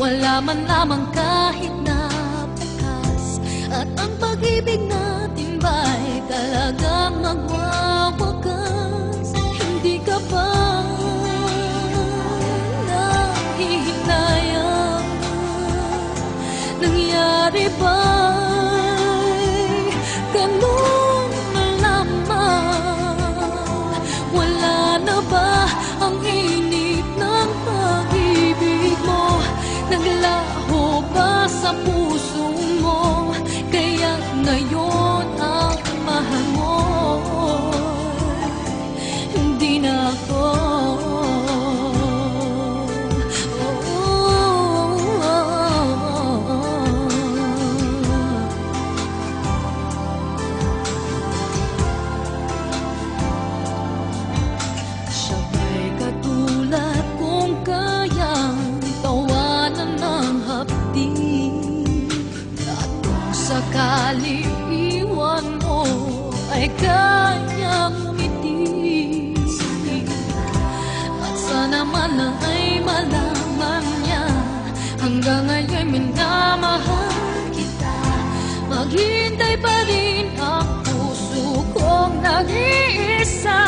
wala man lamang kahit na bakas. At ang pag-ibig natin ba'y talagang magwawakas? Hindi ka ba nahihinayang? Nangyari ba'y ganun na lamang? Wala na ba ang init ng pag-ibig mo? Naglaho ba sa puso mo? Kaya ngayon ang mahal mo hindi na ako. Sabay katulad kung kayang tawanan ng hapdi, at kung sakali iwan mo ay kayang umiti. At sana man ay malaman niya hanggang ngayon minamahal kita. Maghintay pa rin ang puso kong nag-iisa.